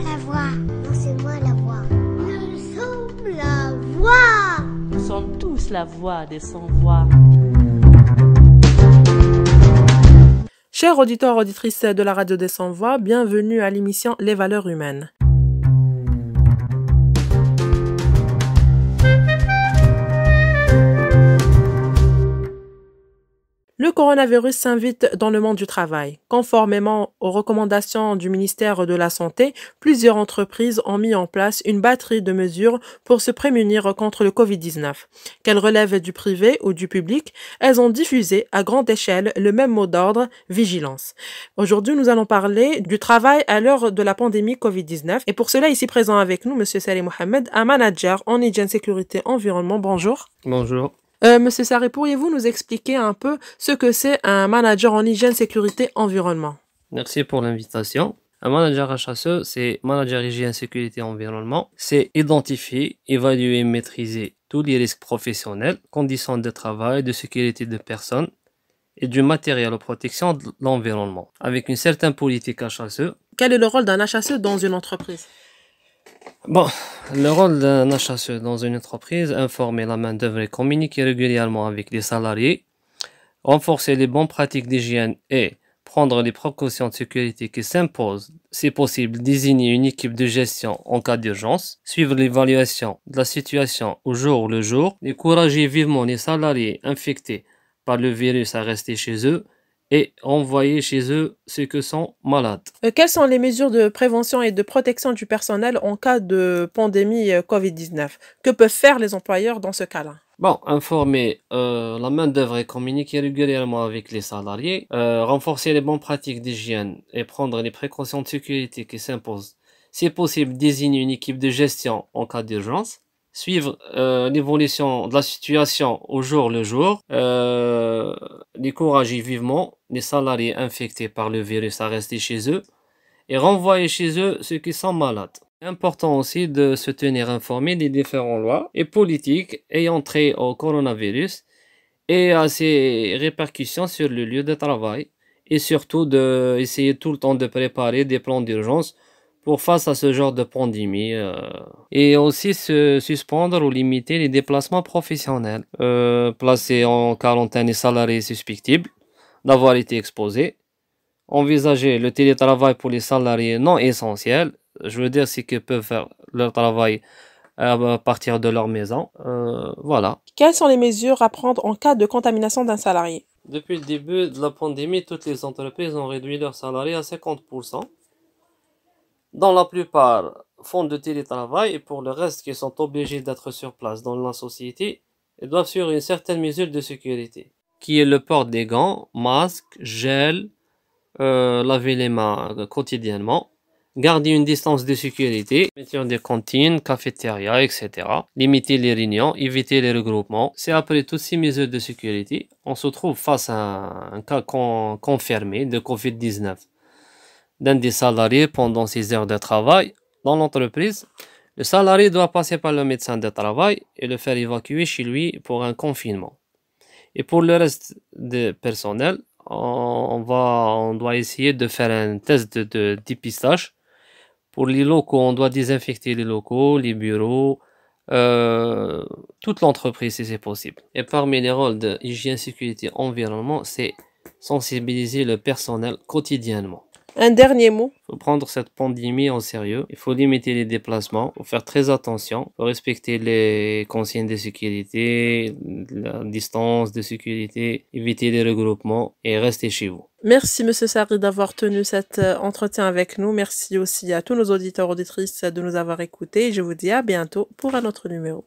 la voix. Non, c'est moi la voix. Nous sommes la voix. Nous sommes tous la voix des sans-voix. Chers auditeurs, auditrices de la radio des sans-voix, bienvenue à l'émission Les valeurs humaines. Le coronavirus s'invite dans le monde du travail. Conformément aux recommandations du ministère de la Santé, plusieurs entreprises ont mis en place une batterie de mesures pour se prémunir contre le Covid-19. Qu'elles relèvent du privé ou du public, elles ont diffusé à grande échelle le même mot d'ordre, vigilance. Aujourd'hui, nous allons parler du travail à l'heure de la pandémie Covid-19. Et pour cela, ici présent avec nous, M. Salih Mohamed, un manager en hygiène, sécurité, environnement. Bonjour. Bonjour. Monsieur Sarré, pourriez-vous nous expliquer un peu ce que c'est un manager en hygiène, sécurité, environnement? Merci pour l'invitation. Un manager HSE, c'est manager hygiène, sécurité, environnement. C'est identifier, évaluer et maîtriser tous les risques professionnels, conditions de travail, de sécurité de personnes et du matériel de protection de l'environnement. Avec une certaine politique HSE. Quel est le rôle d'un HSE dans une entreprise? Bon, le rôle d'un HSE dans une entreprise, informer la main-d'œuvre et communiquer régulièrement avec les salariés, renforcer les bonnes pratiques d'hygiène et prendre les précautions de sécurité qui s'imposent, si possible, désigner une équipe de gestion en cas d'urgence, suivre l'évaluation de la situation au jour le jour, encourager vivement les salariés infectés par le virus à rester chez eux et envoyer chez eux ceux qui sont malades. Quelles sont les mesures de prévention et de protection du personnel en cas de pandémie Covid-19? Que peuvent faire les employeurs dans ce cas-là? Bon, informer la main-d'œuvre et communiquer régulièrement avec les salariés, renforcer les bonnes pratiques d'hygiène et prendre les précautions de sécurité qui s'imposent. Si possible, désigner une équipe de gestion en cas d'urgence. Suivre l'évolution de la situation au jour le jour, encourager vivement les salariés infectés par le virus à rester chez eux et renvoyer chez eux ceux qui sont malades. C'est important aussi de se tenir informé des différentes lois et politiques ayant trait au coronavirus et à ses répercussions sur le lieu de travail et surtout d'essayer tout le temps de préparer des plans d'urgence pour face à ce genre de pandémie et aussi se suspendre ou limiter les déplacements professionnels, placer en quarantaine les salariés susceptibles d'avoir été exposés, envisager le télétravail pour les salariés non essentiels, je veux dire c'est qu'ils peuvent faire leur travail à partir de leur maison, voilà. Quelles sont les mesures à prendre en cas de contamination d'un salarié? Depuis le début de la pandémie, toutes les entreprises ont réduit leurs salariés à 50%. Dans la plupart, font de télétravail et pour le reste qui sont obligés d'être sur place dans la société, ils doivent suivre une certaine mesure de sécurité, qui est le port des gants, masques, gel, laver les mains quotidiennement, garder une distance de sécurité, fermeture des cantines, cafétérias, etc. Limiter les réunions, éviter les regroupements. C'est après toutes ces mesures de sécurité, on se trouve face à un cas confirmé de Covid-19. D'un des salariés pendant ses heures de travail dans l'entreprise, le salarié doit passer par le médecin de travail et le faire évacuer chez lui pour un confinement. Et pour le reste du personnel, on doit essayer de faire un test de dépistage. Pour les locaux, on doit désinfecter les locaux, les bureaux, toute l'entreprise si c'est possible. Et parmi les rôles de hygiène, sécurité, environnement, c'est sensibiliser le personnel quotidiennement. Un dernier mot. Il faut prendre cette pandémie en sérieux. Il faut limiter les déplacements. Il faut faire très attention. Il faut respecter les consignes de sécurité, la distance de sécurité, éviter les regroupements et rester chez vous. Merci Monsieur Sarré d'avoir tenu cet entretien avec nous. Merci aussi à tous nos auditeurs et auditrices de nous avoir écoutés. Je vous dis à bientôt pour un autre numéro.